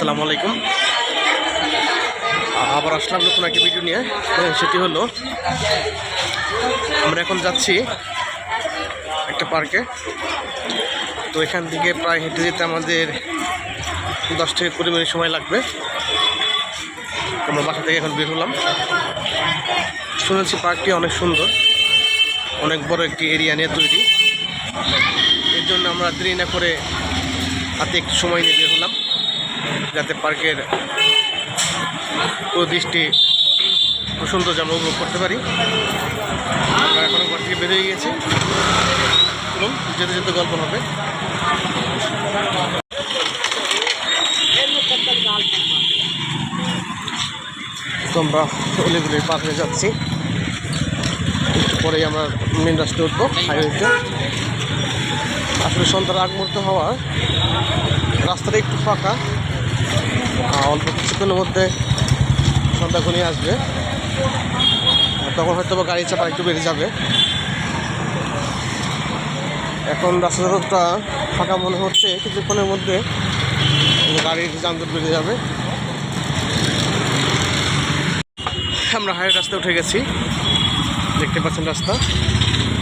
আসসালামু আলাইকুম। আবার আসলাম নতুন একটা ভিডিও নিয়ে। সেটি হলো আমরা এখন যাচ্ছি একটা পার্কে। তো এখান থেকে প্রায় হেঁটে যেতে আমাদের 10 থেকে 20 মিনিট সময় লাগবে। আমরা বাসা থেকে এখন বের হলাম। শুনেছি পার্কটি অনেক সুন্দর, অনেক বড় একটি এরিয়া নিয়ে তৈরি। এর জন্য আমরা দেরি না করে হাতে একটু সময় নিয়ে বের হলাম, যাতে পার্কের পুরো দৃষ্টি সৌন্দর্য আমরা উপভোগ করতে পারি। আমরা এখনও ঘর থেকে বের হয়ে গিয়েছি এবং যেতে যেতে গল্প হবে। তো আমরা অলিগুলির পার হয়ে যাচ্ছি, একটু পরেই আমরা মেন রাস্তায় উঠবো, হাইওয়েতে। আসলে সন্ধ্যার আগ মুহূর্তে হওয়ার রাস্তাটা একটু ফাঁকা, অল্প কিছুক্ষণের মধ্যে সন্ধ্যা ঘনিয়ে আসবে, তখন হয়তো বা গাড়ি চাপা একটু বেড়ে যাবে। এখন রাস্তাটা ফাঁকা মনে হচ্ছে, কিছুক্ষণের মধ্যে গাড়ির যানজট বেড়ে যাবে। আমরা হাইওয়ে রাস্তায় উঠে গেছি, দেখতে পাচ্ছেন রাস্তা,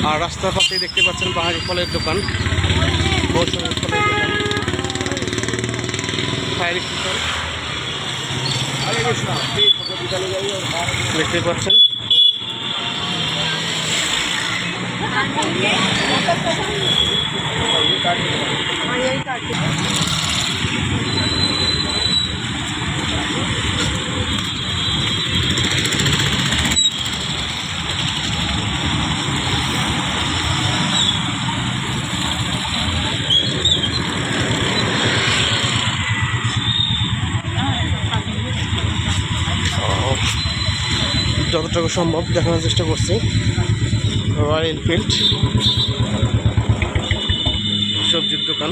আর রাস্তার পাশেই দেখতে পাচ্ছেন বাহারি ফলের দোকান, মৌসুমি ফলের দোকান, ফায়ার স্টেশন দেখতে পাচ্ছেন। যতটুকু সম্ভব দেখানোর চেষ্টা করছি। রয়্যাল এনফিল্ড সবজির দোকান।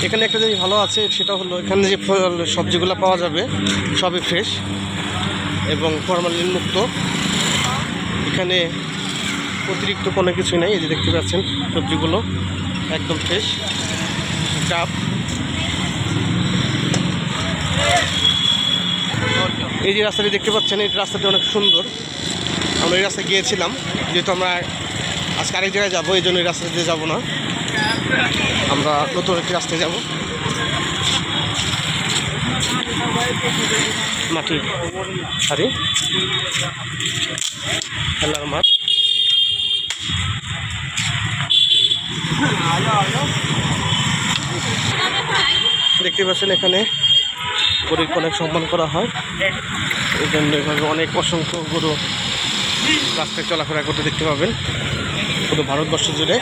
এখানে একটা জিনিস ভালো আছে, সেটা হলো এখানে যে সবজিগুলো পাওয়া যাবে সবই ফ্রেশ এবং ফরমালিন মুক্ত। এখানে অতিরিক্ত কোনো কিছুই নাই। এই যে দেখতে পাচ্ছেন সবজিগুলো একদম ফ্রেশ। ডাব, এই যে রাস্তাটি দেখতে পাচ্ছেন, এই রাস্তাটি অনেক সুন্দর। আমরা এই রাস্তায় গিয়েছিলাম, যেহেতু আমরা আজকে আরেক জায়গায় যাবো, এই জন্য এই রাস্তা দিয়ে যাবো না, আমরা নতুন একটি রাস্তায় যাব। মাটি সারি, খেলার মাঠ, দেখতে পাচ্ছেন এখানে গরুকে অনেক সম্মান করা হয়। এই জন্য এভাবে অনেক অসংখ্য গরু রাস্তায় চলাফেরা করতে দেখতে পাবেন পুরো ভারতবর্ষ জুড়ে।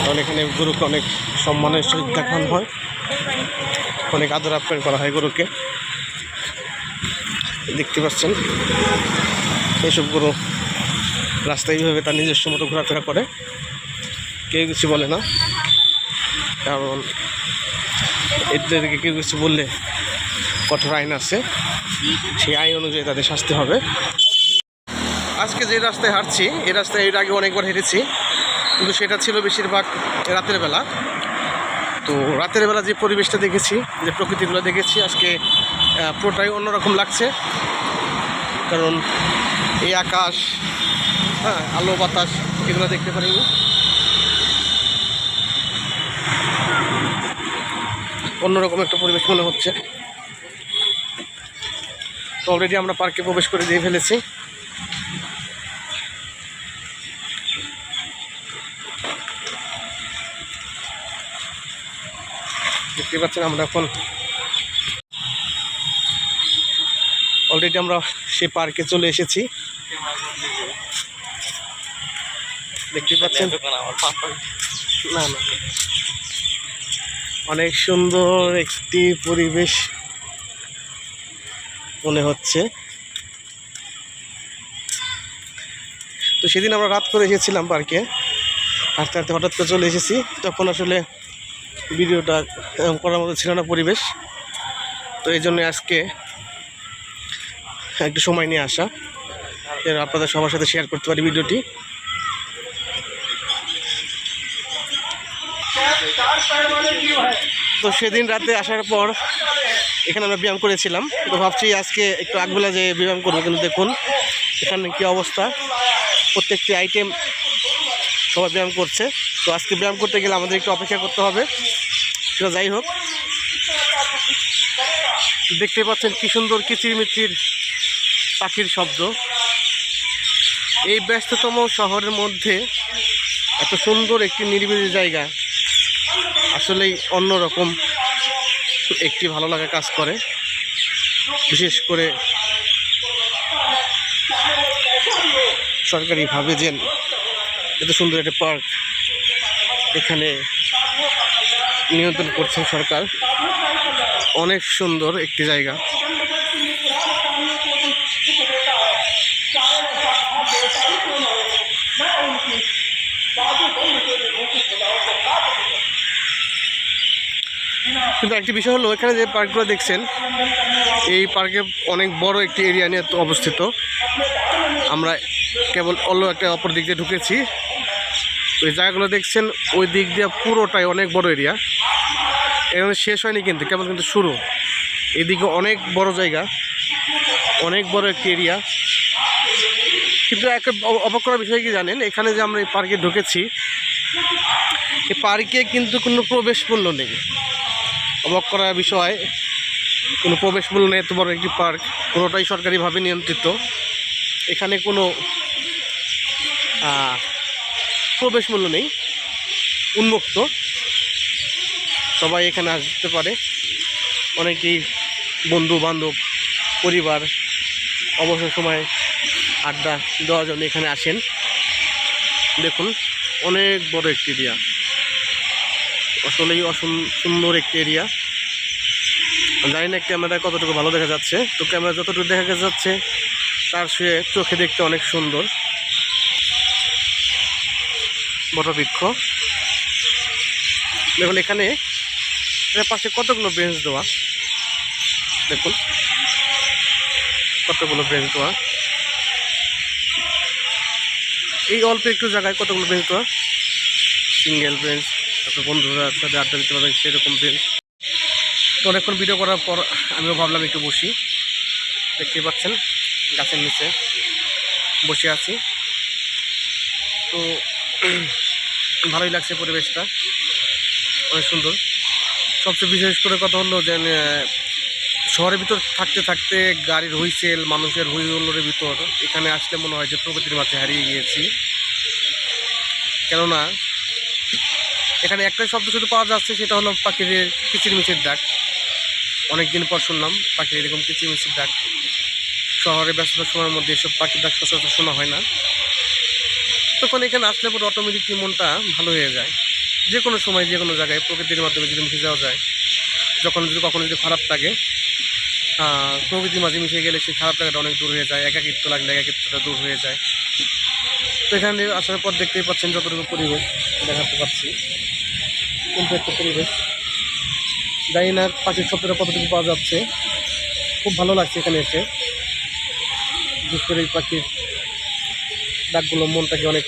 কারণ এখানে গরুকে অনেক সম্মানের সহিত দেখানো হয়, অনেক আদর আপ্যায়ন করা হয় গরুকে। দেখতে পাচ্ছেন এইসব গরু রাস্তায় এইভাবে তার নিজস্ব মতো ঘোরাফেরা করে, কেউ কিছু বলে না। কারণ এদেরকে কেউ কিছু বললে কঠোর আইন আছে, সেই আইন অনুযায়ী তাদের শাস্তি হবে। আজকে যে রাস্তায় হাঁটছি, এই রাস্তায় এর আগে অনেকবার হেঁটেছি, কিন্তু সেটা ছিল বেশিরভাগ রাতের বেলা। তো রাতের বেলা যে পরিবেশটা দেখেছি, যে প্রকৃতিগুলো দেখেছি, আজকে পুরোটাই অন্যরকম লাগছে। কারণ এই আকাশ, আলো বাতাস এগুলো দেখতে পারিনি। অন্যরকম একটা পরিবেশ মনে হচ্ছে। তো অলরেডি আমরা পার্কে প্রবেশ করে দিয়ে ফেলেছি। দেখতে পাচ্ছেন আমরা এখন অলরেডি আমরা সেই পার্কে চলে এসেছি। দেখতে পাচ্ছেন না না অনেক সুন্দর একটি পরিবেশ মনে হচ্ছে। তো সেদিন আমরা রাত করে এসেছিলাম পার্কে, হাঁটতে হাঁটতে হঠাৎ করে চলে এসেছি। তখন আসলে ভিডিওটা করার মতো ছিল না পরিবেশ। তো এই জন্য আজকে একটু সময় নিয়ে আসা, আপনাদের সবার সাথে শেয়ার করতে পারি ভিডিওটি। তো সেদিন রাতে আসার পর এখানে আমরা ব্যায়াম করেছিলাম, তো ভাবছি আজকে একটু আগবেলা যে ব্যায়াম করবো, কিন্তু দেখুন এখানে কী অবস্থা, প্রত্যেকটি আইটেম সবাই ব্যায়াম করছে। তো আজকে ব্যায়াম করতে গেলে আমাদের একটু অপেক্ষা করতে হবে, সেটা যাই হোক। দেখতে পাচ্ছেন কী সুন্দর কিচিরমিচির পাখির শব্দ। এই ব্যস্ততম শহরের মধ্যে এত সুন্দর একটি নিরিবিলি জায়গা আসলেই অন্যরকম একটি ভালো লাগা কাজ করে। বিশেষ করে সরকারিভাবে যে এত সুন্দর একটা পার্ক এখানে নিয়ন্ত্রণ করছেন সরকার, অনেক সুন্দর একটি জায়গা। কিন্তু একটি বিষয় হলো, এখানে যে পার্কগুলো দেখছেন, এই পার্কে অনেক বড় একটি এরিয়া নিয়ে অবস্থিত। আমরা কেবল একটা অপর দিক দিয়ে ঢুকেছি। ওই জায়গাগুলো দেখছেন, ওই দিক দিয়ে পুরোটাই অনেক বড় এরিয়া, এখানে শেষ হয়নি কিন্তু, কেবল কিন্তু শুরু। এদিকে অনেক বড় জায়গা, অনেক বড় একটি এরিয়া। কিন্তু একটা অবাক করার বিষয় কি জানেন, এখানে যে আমরা এই পার্কে ঢুকেছি, এই পার্কে কিন্তু কোনো প্রবেশ মূল্য নেই। অবাক করার বিষয়, কোনো প্রবেশ মূল্য নেই এত বড় একটি পার্ক, পুরোটাই সরকারিভাবে নিয়ন্ত্রিত। এখানে কোনো প্রবেশ মূল্য নেই, উন্মুক্ত, সবাই এখানে আসতে পারে। অনেকেই বন্ধু বান্ধব পরিবার অবসর সময় আড্ডা দেওয়ার জন্য এখানে আসেন। দেখুন অনেক বড় একটি এরিয়া, আসলেই সুন্দর একটি এরিয়া। জানি না ক্যামেরায় কতটুকু ভালো দেখা যাচ্ছে, তো ক্যামেরা যতটুকু দেখা যাচ্ছে তার সে চোখে দেখতে অনেক সুন্দর। বটবৃক্ষ দেখুন, এখানে পাশে কতগুলো বেঞ্চ দেওয়া, দেখুন কতগুলো বেঞ্চ দেওয়া, এই অল্প একটু জায়গায় কতগুলো বেঞ্চ দেওয়া, সিঙ্গেল বেঞ্চ। তারপর বন্ধুরা সাথে আড্ডা দিতে পারবেন সেরকম বেঞ্চ। তো অনেকক্ষণ ভিডিও করার পর আমিও ভাবলাম একটু বসি। দেখতে পাচ্ছেন গাছের নিচে বসে আছি, তো ভালোই লাগছে পরিবেশটা, অনেক সুন্দর। সবচেয়ে বিশেষ করে কথা হলো যে শহরের ভিতর থাকতে থাকতে গাড়ির হুইসেল, মানুষের হুই হুল্লোড়ের ভিতর এখানে আসলে মনে হয় যে প্রকৃতির মাঝে হারিয়ে গিয়েছি। কেননা এখানে একটাই শব্দ শুধু পাওয়া যাচ্ছে, সেটা হলো পাখিদের কিচিরমিচির ডাক। অনেকদিন পর শুনলাম পাখির এরকম কিচিরমিচির ডাক। শহরে ব্যস্ততার সময়ের মধ্যে এসব পাখির ডাক সচরাচর শোনা হয় না। তখন এখানে আসলে পরে অটোমেটিকলি মনটা ভালো হয়ে যায়। যে কোনো সময় যে কোনো জায়গায় প্রকৃতির মাধ্যমে যদি মিশে যাওয়া যায়, কখনো যদি খারাপ থাকে, প্রকৃতির মাঝে মিশে গেলে সেই খারাপ লাগাটা অনেক দূর হয়ে যায়, একাকিত্ব লাগলে একাকিত্বটা দূর হয়ে যায়। তো এখানে আসার পর দেখতেই পাচ্ছেন যতটুকু পরিবেশ দেখাতে পাচ্ছি, কিন্তু একটা পরিবেশ। জানি না পাখির শব্দটা কতটুকু পাওয়া যাচ্ছে, খুব ভালো লাগছে এখানে এসে। বিশেষ করে এই পাখির ডাকগুলো মনটাকে অনেক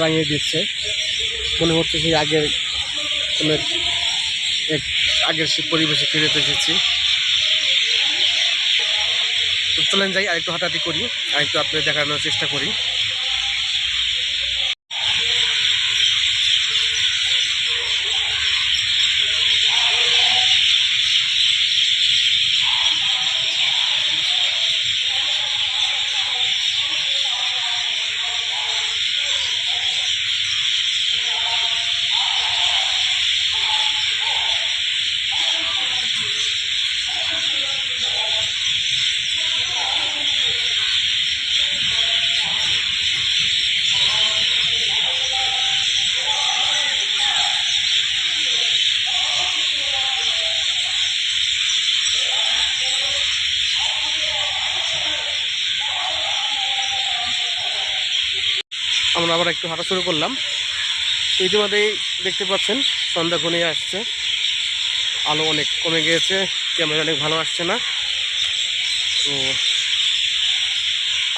রাঙিয়ে দিচ্ছে, মনে হচ্ছে সেই আগের কোনো আগের সেই পরিবেশে ফিরে এসেছি। তো চলেন যাই, আরেকটু হাঁটাহাঁটি করি, আরেকটু আপনাদের দেখানোর চেষ্টা করি। আমরা আবার একটু হাঁটা শুরু করলাম। তো ইতিমধ্যেই দেখতে পাচ্ছেন সন্ধ্যা ঘনিয়ে আসছে, আলো অনেক কমে গিয়েছে, ক্যামেরা অনেক ভালো আসছে না। তো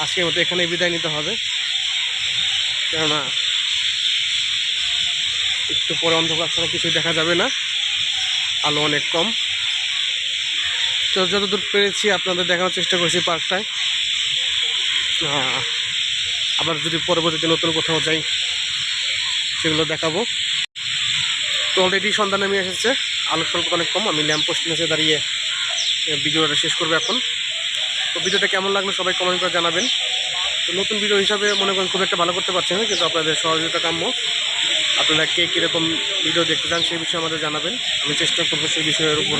আজকের মতো এখানে বিদায় নিতে হবে, কেননা একটু পরে অন্ধকার ছাড়া কিছুই দেখা যাবে না, আলো অনেক কম। তো যতদূর পেরেছি আপনাদের দেখানোর চেষ্টা করছি পার্কটায়। আবার যদি পরবর্তীতে নতুন কোথাও যাই সেগুলো দেখাবো। তো অলরেডি সন্ধ্যা নেমে এসেছে, আলোর স্বল্প অনেক কম। আমি ল্যাম্পপোস্ট নিচে দাঁড়িয়ে ভিডিওটা শেষ করবো এখন। তো ভিডিওটা কেমন লাগলো সবাই কমেন্ট করে জানাবেন। তো নতুন ভিডিও হিসাবে মনে করেন খুব একটা ভালো করতে পারছি না, কিন্তু আপনাদের সহযোগিতা কাম্য। আপনারা কে কীরকম ভিডিও দেখতে চান সেই বিষয়ে আমাদের জানাবেন, আমি চেষ্টা করবো সেই বিষয়ের উপর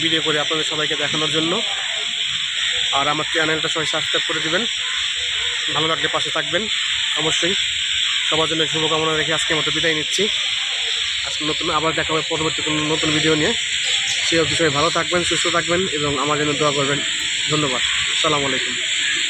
ভিডিও করে আপনাদের সবাইকে দেখানোর জন্য। আর আমার চ্যানেলটা সবাই সাবস্ক্রাইব করে দিবেন, ভালো লাগলে পাশে থাকবেন অবশ্যই। সবার জন্য শুভকামনা রেখে আজকের মতো বিদায় নিচ্ছি। আজকে নতুন আবার দেখা হবে পরবর্তী কোনো নতুন ভিডিও নিয়ে। সেই বিষয়ে ভালো থাকবেন, সুস্থ থাকবেন এবং আমার জন্য দোয়া করবেন। ধন্যবাদ। আসসালামু আলাইকুম।